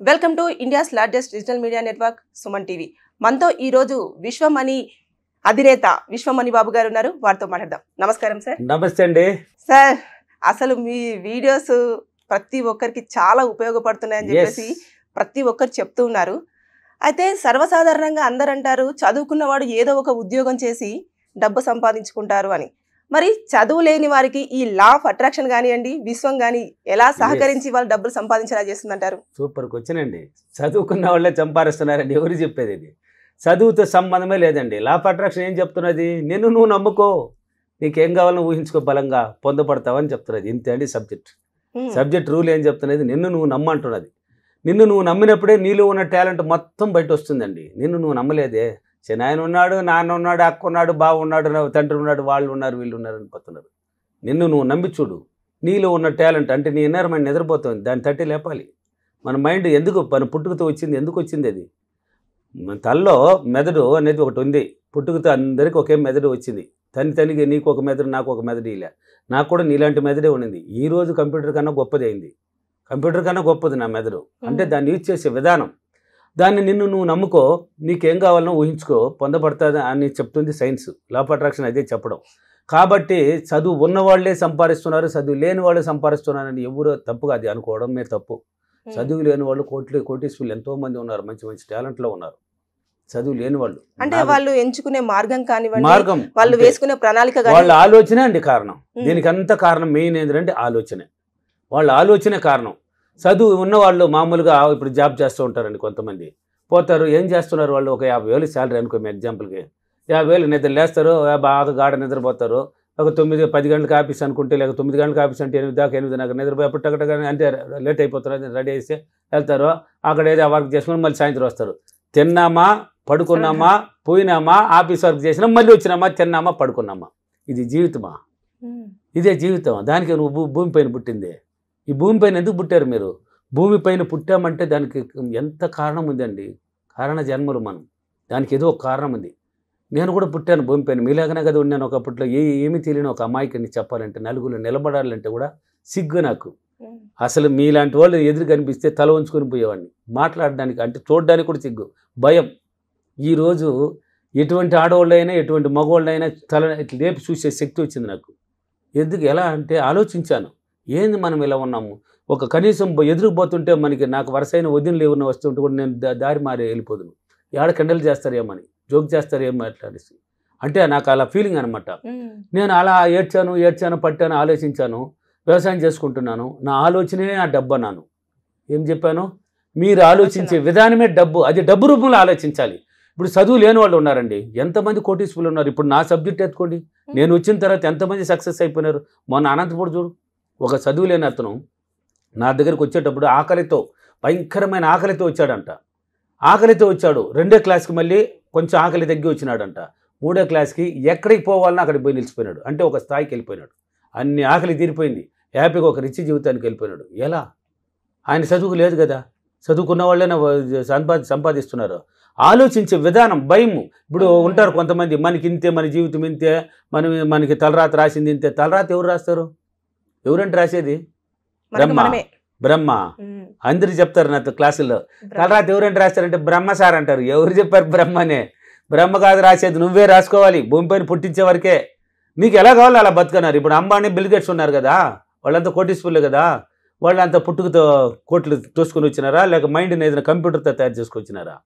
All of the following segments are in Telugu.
Welcome to India's largest digital media network Suman TV. మనతో ఈ రోజు విశ్వమణి అధినేత విశ్వమణి బాబు గారు ఉన్నారు. వారితో మాట్లాడదాం. నమస్కారం సార్. నమస్తే అండి సార్, అసలు మీ వీడియోస్ ప్రతి ఒక్కరికి చాలా ఉపయోగపడుతున్నాయని చెప్పేసి ప్రతి ఒక్కరు చెప్తూ ఉన్నారు. అయితే సర్వసాధారణంగా అందరు అంటారు చదువుకున్నవాడు ఏదో ఒక ఉద్యోగం చేసి డబ్బు సంపాదించుకుంటారు అని. మరి చదువు లేని వారికి ఈ లా ఆఫ్ అట్రాక్షన్ కానివ్వండి, విశ్వం కానీ ఎలా సహకరించి వాళ్ళు డబ్బులు సంపాదించేలా చేస్తుందంటారు? సూపర్ క్వశ్చన్ అండి. చదువుకున్న వాళ్ళే సంపాదిస్తున్నారండి. ఎవరు చెప్పేది ఇది? చదువుతో సంబంధమే లేదండి. లా ఆఫ్ అట్రాక్షన్ ఏం చెప్తున్నది? నిన్ను నువ్వు నమ్ముకో, నీకేం కావాలని ఊహించుకో, బలంగా పొందపడతావని చెప్తున్నది. ఇంతే అండి సబ్జెక్ట్ రూల్ ఏం చెప్తున్నది? నిన్ను నువ్వు నమ్మంటున్నది. నిన్ను నువ్వు నమ్మినప్పుడే నీలో ఉన్న టాలెంట్ మొత్తం బయట వస్తుందండి. నిన్ను నువ్వు నమ్మలేదే, ఆయన ఉన్నాడు, నాన్న ఉన్నాడు, అక్క ఉన్నాడు, బావ ఉన్నాడు, తండ్రి ఉన్నాడు, వాళ్ళు ఉన్నారు, వీళ్ళు ఉన్నారు అని పోతున్నారు. నిన్ను నువ్వు నమ్మి చూడు. నీలో ఉన్న టాలెంట్ అంటే నీ ఇన్నర్ మైండ్ నిద్రపోతుంది, దాన్ని తట్టి లేపాలి. మన మైండ్ ఎందుకు మన పుట్టుకతో వచ్చింది? ఎందుకు వచ్చింది? అది మన తల్లో మెదడు అనేది ఒకటి ఉంది. పుట్టుకతో అందరికీ ఒకే మెదడు వచ్చింది. తనికి నీకు ఒక మెదడు, నాకు ఒక మెదడు. ఇలా నాకు కూడా నీలాంటి మెదడే ఉన్నది. ఈ రోజు కంప్యూటర్ కన్నా గొప్పది అయింది. కంప్యూటర్ కన్నా గొప్పది నా మెదడు. అంటే దాన్ని యూజ్ చేసే విధానం. దాన్ని నిన్ను నువ్వు నమ్ముకో, నీకేం కావాలనో ఊహించుకో, పొందబడుతుంది అని చెప్తుంది సైన్స్. లా ఆఫ్ అట్రాక్షన్ అదే చెప్పడం. కాబట్టి చదువు ఉన్నవాళ్లే సంపాదిస్తున్నారు, చదువు లేని వాళ్ళు సంపాదిస్తున్నారని ఎవరో తప్పుగా అది అనుకోవడమే తప్పు. చదువు లేని వాళ్ళు కోటీశ్వరులు ఎంతో మంది ఉన్నారు, మంచి మంచి టాలెంట్లో ఉన్నారు. చదువు లేని వాళ్ళు అంటే వాళ్ళు ఎంచుకునే మార్గం కానివ్వండి, వాళ్ళు వేసుకునే ప్రణాళిక, వాళ్ళ ఆలోచనే అండి కారణం. దీనికి అంత కారణం మెయిన్ ఏంటంటే ఆలోచనే. వాళ్ళ ఆలోచనే కారణం. చదువు ఉన్నవాళ్ళు మామూలుగా ఇప్పుడు జాబ్ చేస్తూ ఉంటారండి. కొంతమంది పోతారు, ఏం చేస్తున్నారు వాళ్ళు? ఒక 50,000 శాలరీ అనుకో, మీ ఎగ్జాంపుల్కి 50,000 నిద్ర లేస్తారు, బాగా గాఢ నిద్రపోతారు. ఒక 9-10 గంటలకు ఆఫీస్ అనుకుంటే, లేక 9 గంటలకు ఆఫీస్ అంటే 8 దాకా 8 నాకు నిద్రపోయి అప్పుడు టగటగా అంటే లేట్ అయిపోతారు, రెడీ చేస్తే వెళ్తారు. అక్కడ ఏదో వర్క్ చేసుకుని మళ్ళీ సాయంత్రం వస్తారు. తిన్నామా, పడుకున్నామా, పోయినామా, ఆఫీస్ వర్క్ చేసినా, మళ్ళీ వచ్చినామా, తిన్నామా, పడుకున్నామా. ఇది జీవితమా? ఇదే జీవితం. దానికి నువ్వు భూమిపైన పుట్టింది. ఈ భూమిపైన ఎందుకు పుట్టారు మీరు? భూమిపైన పుట్టామంటే దానికి ఎంత కారణం ఉందండి. కారణ జన్మలు మనం. దానికి ఏదో ఒక కారణం ఉంది. నేను కూడా పుట్టాను భూమిపైన, మీలాగానే కదా ఉన్నాను ఒకప్పట్లో. ఏమీ తెలియని ఒక అమాయకుడిని చెప్పాలంటే, నలుగురు నిలబడాలంటే కూడా సిగ్గు నాకు. అసలు మీలాంటి వాళ్ళు ఎదురు కనిపిస్తే తల ఉంచుకొని పోయేవాడిని. మాట్లాడడానికి అంటే చూడడానికి కూడా సిగ్గు, భయం. ఈరోజు ఎటువంటి ఆడవాళ్ళైనా ఎటువంటి మగవాళ్ళైనా తల ఇట్లా లేపి చూసే శక్తి వచ్చింది నాకు. ఎందుకు, ఎలా అంటే ఆలోచించాను. ఏంది మనం ఇలా ఉన్నాము? ఒక కనీసం ఎదురుకుపోతుంటే నాకు వరుసైన వదిన లేవున్న వస్తుంటే కూడా నేను దారి మారి వెళ్ళిపోదును. ఏడ కండలు చేస్తారేమని, జోక్ చేస్తారేమో అట్లాడేసి. అంటే నాకు అలా ఫీలింగ్ అనమాట. నేను అలా ఏడ్చాను, పట్టాను, ఆలోచించాను. వ్యవసాయం చేసుకుంటున్నాను. నా ఆలోచనే ఆ డబ్బు అన్నాను. ఏం చెప్పాను? మీరు ఆలోచించే విధానమే డబ్బు. అది డబ్బు రూపంలో ఆలోచించాలి. ఇప్పుడు చదువు లేని వాళ్ళు ఉన్నారండి, ఎంతమంది కోటీశ్వరులు ఉన్నారు. ఇప్పుడు నా సబ్జెక్ట్ ఎత్తుకోండి, నేను వచ్చిన తర్వాత ఎంతమంది సక్సెస్ అయిపోయినారు. మొన్న అనంతపురం చూడు, ఒక చదువు లేని అతను నా దగ్గరికి వచ్చేటప్పుడు ఆకలితో, భయంకరమైన ఆకలితో వచ్చాడంట. ఆకలితో వచ్చాడు. 2వ క్లాస్కి మళ్ళీ కొంచెం ఆకలి తగ్గి వచ్చినాడంట. 3వ క్లాస్కి ఎక్కడికి పోవాలన్నా అక్కడికి పోయి నిలిచిపోయినాడు. అంటే ఒక స్థాయికి వెళ్ళిపోయినాడు. అన్ని ఆకలి తీరిపోయింది, హ్యాపీగా ఒక రిచ్ జీవితానికి వెళ్ళిపోయినాడు. ఎలా? ఆయన చదువుకు లేదు కదా. చదువుకున్న వాళ్ళైనా సంపాదిస్తున్నారు. ఆలోచించే విధానం, భయము. ఇప్పుడు ఉంటారు కొంతమంది, మనకి ఇంతే, మన జీవితం ఇంతే, మనకి తలరాత రాసింది ఇంతే. తలరాత ఎవరు రాస్తారు? ఎవరంటే రాసేది? బ్రహ్మ. అందరు చెప్తారు నాతో క్లాసుల్లో, తలరాత ఎవరంటే రాస్తారంటే బ్రహ్మ సార్ అంటారు. ఎవరు చెప్పారు బ్రహ్మనే? బ్రహ్మ కాదు రాసేది, నువ్వే రాసుకోవాలి. భూమిపైన పుట్టించే వరకే. నీకు ఎలా కావాలో అలా బతుకున్నారు. ఇప్పుడు అంబానీ, బిల్ గేట్స్ ఉన్నారు కదా, వాళ్ళంతా కోటీశ్వరులే కదా. వాళ్ళంతా పుట్టుకతో కోట్లు తోసుకొని వచ్చినారా, లేక మైండ్ని ఏదైనా కంప్యూటర్తో తయారు చేసుకొచ్చినారా?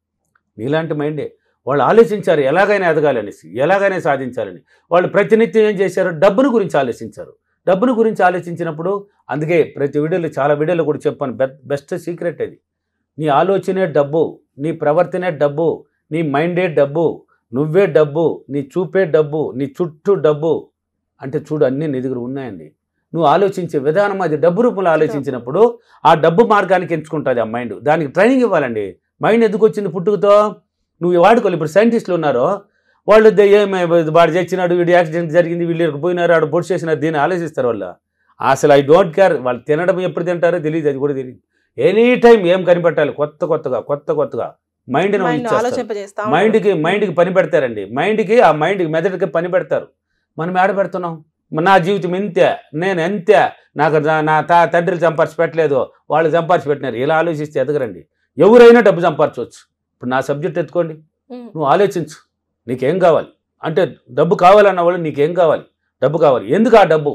నీలాంటి మైండే. వాళ్ళు ఆలోచించారు ఎలాగైనా ఎదగాలనేసి, ఎలాగైనా సాధించాలని. వాళ్ళు ప్రతినిత్యం ఏం చేశారు? డబ్బును గురించి ఆలోచించారు. డబ్బును గురించి ఆలోచించినప్పుడు, అందుకే ప్రతి వీడియోలో, చాలా వీడియోలో కూడా చెప్పాను, బెస్ట్ సీక్రెట్ అది. నీ ఆలోచనే డబ్బు, నీ ప్రవర్తనే డబ్బు, నీ మైండే డబ్బు, నువ్వే డబ్బు, నీ చూపే డబ్బు, నీ చుట్టూ డబ్బు. అంటే చూడు, అన్నీ నీ దగ్గర ఉన్నాయండి. నువ్వు ఆలోచించే విధానం అది డబ్బు రూపంలో ఆలోచించినప్పుడు ఆ డబ్బు మార్గానికి ఎంచుకుంటుంది ఆ మైండ్. దానికి ట్రైనింగ్ ఇవ్వాలండి. మైండ్ ఎందుకు వచ్చింది పుట్టుకతో? నువ్వు వాడుకోవాలి. ఇప్పుడు సైంటిస్టులు ఉన్నారు, వాళ్ళు వాడు చచ్చినాడు, వీడు యాక్సిడెంట్ జరిగింది, వీళ్ళు పోయినారు, వాడు పొడి చేసినారు, దీన్ని ఆలోచిస్తారు వాళ్ళు. అసలు ఐ డోంట్ కేర్. వాళ్ళు తినడం ఎప్పుడు తింటారో తెలియదు, అది కూడా తెలియదు. ఎనీ టైం ఏం కనిపెట్టాలి, కొత్తగా మైండ్ని మైండ్కి పని పెడతారండి. ఆ మైండ్కి మెదడుకి పని పెడతారు. మనం ఏడ పెడుతున్నాం? నా జీవితం ఇంతే, నేను ఎంతే, నాకు నా తండ్రులు సంపాదించి పెట్టలేదు, వాళ్ళు సంపాదించి పెట్టినారు. ఇలా ఆలోచిస్తే ఎదగరండి. ఎవరైనా డబ్బు సంపాదించవచ్చు. ఇప్పుడు నా సబ్జెక్ట్ ఎత్తుకోండి, నువ్వు ఆలోచించు నీకేం కావాలి అంటే, డబ్బు కావాలన్న వాళ్ళు నీకేం కావాలి, డబ్బు కావాలి. ఎందుకు ఆ డబ్బు?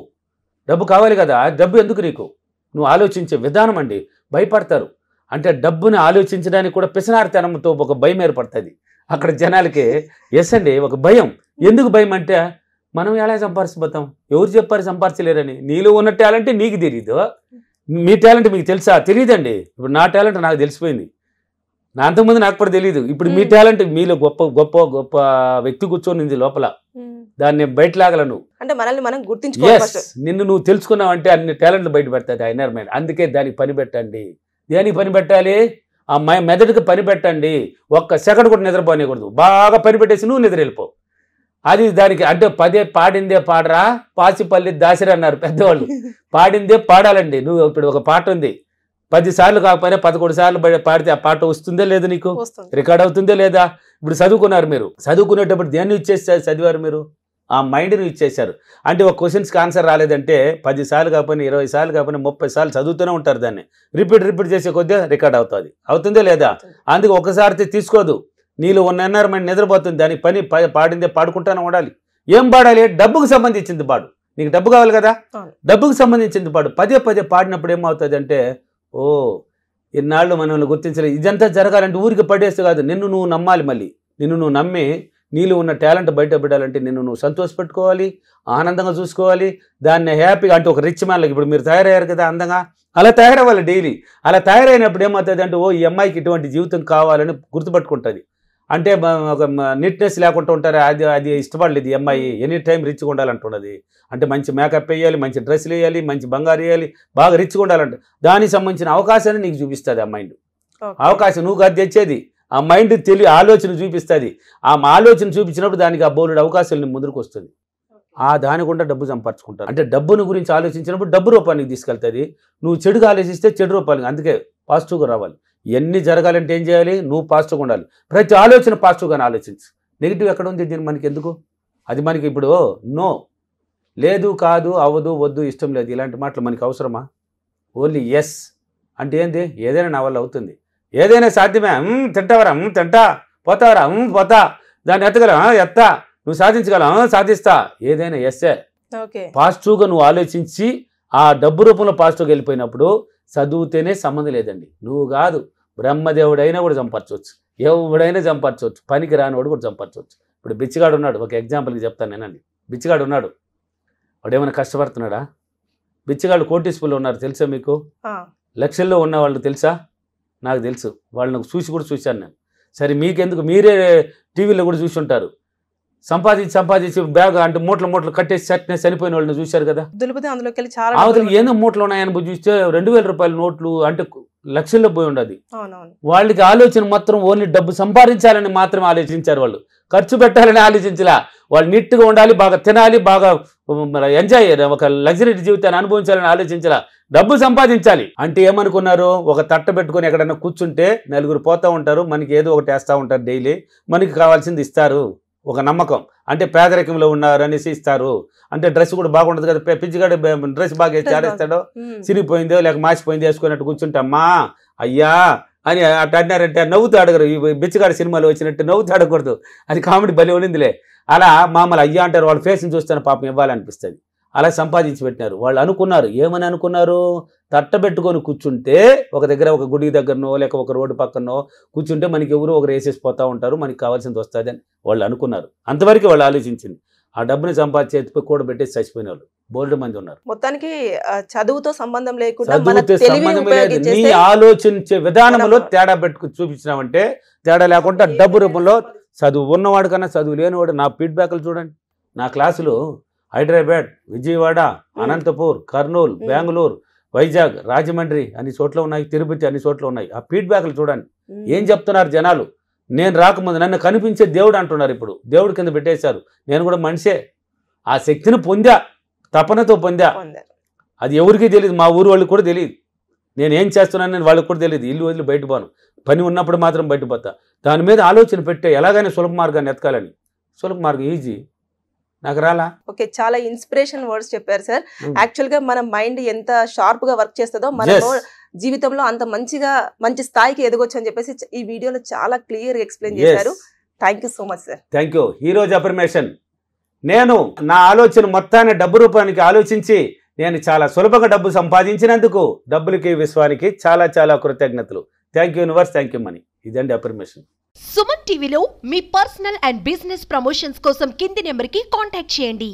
డబ్బు కావాలి కదా, ఆ డబ్బు ఎందుకు నీకు? నువ్వు ఆలోచించే విధానం అండి. భయపడతారు అంటే డబ్బుని ఆలోచించడానికి కూడా పిసనారితనంతో ఒక భయం ఏర్పడుతుంది అక్కడ జనాలకి. ఎస్ అండి, ఒక భయం. ఎందుకు భయం అంటే, మనం ఎలా సంపాదించబోతాం, ఎవరు చెప్పారు సంపాదించలేరని? నీలో ఉన్న టాలెంట్ నీకు తెలియదు, మీ టాలెంట్ మీకు తెలుసా? తెలియదండి. ఇప్పుడు నా టాలెంట్ నాకు తెలిసిపోయింది, నా అంతకుముందు నాకు కూడా తెలియదు. ఇప్పుడు మీ టాలెంట్ మీలో గొప్ప గొప్ప గొప్ప వ్యక్తి కూర్చొని లోపల, దాన్ని బయటలాగలను అంటే మనల్ని మనం గుర్తించుకోవాలి. నిన్ను నువ్వు తెలుసుకున్నావంటే అన్ని టాలెంట్లు బయట పెడతాది ఆ ఇన్నర్ మైండ్. అందుకే దానికి పని పెట్టండి. దేనికి పని పెట్టాలి? ఆ మెదడుకి పని పెట్టండి. ఒక్క సెకండ్ కూడా నిద్రపోనేకూడదు. బాగా పని పెట్టేసి నువ్వు నిద్ర వెళ్ళిపో. అది దానికి అంటే పదే పాడిందే పాడరా పాసిపల్లి దాసిరా అన్నారు పెద్దవాళ్ళు. పాడిందే పాడాలండి. నువ్వు ఇప్పుడు ఒక పాట ఉంది, 10 సార్లు కాకపోయినా 11 సార్లు పాడితే ఆ పాట వస్తుందే లేదా, నీకు రికార్డ్ అవుతుందే లేదా? ఇప్పుడు చదువుకున్నారు మీరు, చదువుకునేటప్పుడు దేన్ని ఇచ్చేసారు చదివారు మీరు? ఆ మైండ్ని ఇచ్చేశారు. అంటే ఒక క్వశ్చన్స్కి ఆన్సర్ రాలేదంటే 10 సార్లు కాకపోయినా 20 సార్లు కాకపోయినా 30 సార్లు చదువుతూనే ఉంటారు. దాన్ని రిపీట్ చేసే కొద్దిగా రికార్డ్ అవుతుంది. అవుతుందే లేదా? అందుకే ఒకసారి తీసుకోదు. నీళ్ళు 1 అన్నారు మైండ్ నిద్రపోతుంది. దానికి పని పాడిందే పాడుకుంటానే ఉండాలి. ఏం పాడాలి? డబ్బుకు సంబంధించింది పాడు. నీకు డబ్బు కావాలి కదా, డబ్బుకు సంబంధించింది పాడు. పదే పాడినప్పుడు ఏమవుతుంది అంటే, ఓ ఇన్నాళ్ళు మనల్ని గుర్తించలేదు. ఇదంతా జరగాలంటే ఊరికి పడేస్తే కాదు, నిన్ను నువ్వు నమ్మాలి. మళ్ళీ నిన్ను నువ్వు నమ్మి నీళ్ళు ఉన్న టాలెంట్ బయట పెట్టాలంటే నిన్ను నువ్వు సంతోషపెట్టుకోవాలి, ఆనందంగా చూసుకోవాలి. దాన్ని హ్యాపీగా అంటే ఒక రిచ్ మ్యాన్లకి ఇప్పుడు మీరు తయారయ్యారు కదా అందంగా, అలా తయారవ్వాలి డైలీ. అలా తయారైనప్పుడు ఏమవుతుంది అంటే, ఓ ఈ అమ్మాయికి ఇటువంటి జీవితం కావాలని గుర్తుపట్టుకుంటుంది. అంటే ఒక నీట్నెస్ లేకుండా ఉంటారు, అది ఇష్టపడలేదు ఈ అమ్మాయి. ఎనీ టైం రిచ్గా ఉండాలంటున్నది. అంటే మంచి మేకప్ వేయాలి, మంచి డ్రెస్సులు వేయాలి, మంచి బంగారు వేయాలి, బాగా రిచ్గా ఉండాలంట. దానికి సంబంధించిన అవకాశాన్ని నీకు చూపిస్తుంది ఆ మైండ్. అవకాశం నువ్వు కాదు తెచ్చేది, ఆ మైండ్ ఆలోచన చూపిస్తుంది. ఆ ఆలోచన చూపించినప్పుడు దానికి ఆ బోలెడు అవకాశాలు ముందుకు వస్తుంది. ఆ దాని కూడా డబ్బు సంపాదించుకుంటారు. అంటే డబ్బును గురించి ఆలోచించినప్పుడు డబ్బు రూపానికి తీసుకెళ్తుంది. నువ్వు చెడుగా ఆలోచిస్తే చెడు రూపానికి. అందుకే పాజిటివ్గా రావాలి. ఇవన్నీ జరగాలంటే ఏం చేయాలి? నువ్వు పాజిటివ్గా ఉండాలి. ప్రతి ఆలోచన పాజిటివ్గానే ఆలోచించు. నెగిటివ్ ఎక్కడ ఉంది దీన్ని మనకి ఎందుకు? అది మనకి ఇప్పుడు నో, లేదు, కాదు, అవ్వదు, వద్దు, ఇష్టం లేదు, ఇలాంటి మాటలు మనకి అవసరమా? ఓన్లీ ఎస్ అంటే ఏంది? ఏదైనా నా వల్ల అవుతుంది, ఏదైనా సాధ్యమే. తింటావరా? తింటా. పోతావరా? పోతా. దాన్ని ఎత్తగలం? ఎత్తా. నువ్వు సాధించగలం? సాధిస్తా. ఏదైనా ఎస్సే. పాజిటివ్గా నువ్వు ఆలోచించి ఆ డబ్బు రూపంలో పాజిటివ్గా వెళ్ళిపోయినప్పుడు చదువుతేనే సంబంధం లేదండి. నువ్వు కాదు, బ్రహ్మదేవుడైనా కూడా సంపాదించవచ్చు, ఎవడైనా సంపాదించవచ్చు, పనికి రానివాడు కూడా సంపాదించవచ్చు. ఇప్పుడు బిచ్చిగాడు ఉన్నాడు, ఒక ఎగ్జాంపుల్కి చెప్తాను నేనండి. బిచ్చిగాడు ఉన్నాడు, వాడేమైనా కష్టపడుతున్నాడా? బిచ్చిగాడు కోటీశ్వరులు ఉన్నారు తెలుసా మీకు? లక్షల్లో ఉన్న వాళ్ళు తెలుసా? నాకు తెలుసు, వాళ్ళని చూశాను నేను. సరే మీకెందుకు, మీరే టీవీలో కూడా చూసి ఉంటారు. సంపాదించి బ్యాగ్ అంటే మూటలు కట్టేసి చనిపోయిన వాళ్ళని చూశారు కదా. అవతలకి ఏదో మూటలు ఉన్నాయని చూస్తే 2000 రూపాయల నోట్లు అంటే లక్షల్లో పోయి ఉండదు. వాళ్ళకి ఆలోచన మాత్రం ఓన్లీ డబ్బు సంపాదించాలని మాత్రమే ఆలోచించారు. వాళ్ళు ఖర్చు పెట్టాలని ఆలోచించలా. వాళ్ళు నీట్గా ఉండాలి, బాగా తినాలి, బాగా ఎంజాయ్ ఒక లగ్జరీ జీవితాన్ని అనుభవించాలని ఆలోచించలా. డబ్బు సంపాదించాలి అంటే ఏమనుకున్నారు? ఒక తట్ట పెట్టుకొని ఎక్కడన్నా కూర్చుంటే 4 పోతూ ఉంటారు, మనకి ఏదో ఒకటి వేస్తూ ఉంటారు, డైలీ మనకి కావాల్సింది ఇస్తారు. ఒక నమ్మకం అంటే పేదరికంలో ఉన్నారు అనేసి ఇస్తారు. అంటే డ్రెస్ కూడా బాగుండదు కదా, పిచ్చిగాడు డ్రెస్ బాగా వేసి ఆడేస్తాడో, చిరిగిపోయిందో లేక మాసిపోయిందో వేసుకున్నట్టు కూర్చుంటే అమ్మా అయ్యా అని అట్ట అన్నారంటే నవ్వుతూ అడగరు. ఈ బిచ్చగాడి సినిమాలో వచ్చినట్టు నవ్వుతూ అడగకూడదు, అది కామెడీ భలే ఉండిందిలే. అలా మామూలు అయ్యా అంటారు, వాళ్ళ ఫేస్ని చూస్తాను పాపం ఇవ్వాలనిపిస్తుంది. అలా సంపాదించి పెట్టినారు. వాళ్ళు అనుకున్నారు, ఏమని అనుకున్నారు? తట్టబెట్టుకొని కూర్చుంటే ఒక దగ్గర, ఒక గుడి దగ్గరనో లేక ఒక రోడ్డు పక్కనో కూర్చుంటే మనకి ఎవరు ఒకరు వేసేసిపోతూ ఉంటారు, మనకి కావాల్సింది వస్తుంది అని వాళ్ళు అనుకున్నారు. అంతవరకు వాళ్ళు ఆలోచించింది. ఆ డబ్బుని సంపాదించి కూడబెట్టేసి చచ్చిపోయిన వాళ్ళు బోల్డ్ మంది ఉన్నారు. మొత్తానికి చదువుతో సంబంధం లేకుండా సంబంధం లేదు, నీ ఆలోచించే విధానంలో తేడా చూపించినామంటే, తేడా లేకుండా డబ్బు రూపంలో చదువు ఉన్నవాడు కన్నా చదువు లేనివాడు. నా ఫీడ్బ్యాక్లు చూడండి, నా క్లాసులు హైదరాబాద్, విజయవాడ, అనంతపూర్, కర్నూలు, బెంగళూరు, వైజాగ్, రాజమండ్రి అన్ని చోట్ల ఉన్నాయి, తిరుపతి అన్ని చోట్ల ఉన్నాయి. ఆ ఫీడ్బ్యాక్లు చూడండి ఏం చెప్తున్నారు జనాలు. నేను రాకముందు నన్ను కనిపించే దేవుడు అంటున్నారు, ఇప్పుడు దేవుడి కింద పెట్టేశారు. నేను కూడా మనిషే, ఆ శక్తిని పొందా, తపనతో పొందా. అది ఎవరికీ తెలియదు, మా ఊరు వాళ్ళకి కూడా తెలియదు. నేను ఏం చేస్తున్నానని వాళ్ళకి కూడా తెలియదు. ఇల్లు వదిలి బయట పోను, పని ఉన్నప్పుడు మాత్రం బయటపోతా. దాని మీద ఆలోచన పెట్టే ఎలాగైనా సులభ మార్గాన్ని ఎతకాలని. సులభ మార్గం ఈజీ, నాకు రాలా. ఓకే, చాలా ఇన్స్పిరేషన్ వర్డ్స్ చెప్పారు సార్. యాక్చువల్ గా మన మైండ్ ఎంత షార్ప్ గా వర్క్ చేస్తుందో మన జీవితంలో అంత మంచి స్థాయికి ఎదగొచ్చు అని చెప్పేసి ఈ వీడియోలో చాలా క్లియర్ గా ఎక్స్ప్లెయిన్ చేశారు. Thank you so much sir. Thank you. ఈ రోజు అఫర్మేషన్, నేను నా ఆలోచన మొత్తాన్ని డబ్బు రూపానికి ఆలోచించి నేను చాలా సులభంగా డబ్బు సంపాదించినందుకు డబ్బులకి విశ్వానికి చాలా చాలా కృతజ్ఞతలు. Thank you universe, thank you money. ఇదండి అఫర్మేషన్. సుమన్ టీవీలో మీ పర్సనల్ అండ్ బిజినెస్ ప్రమోషన్స్ కోసం కింది నెంబర్కి కాంటాక్ట్ చేయండి.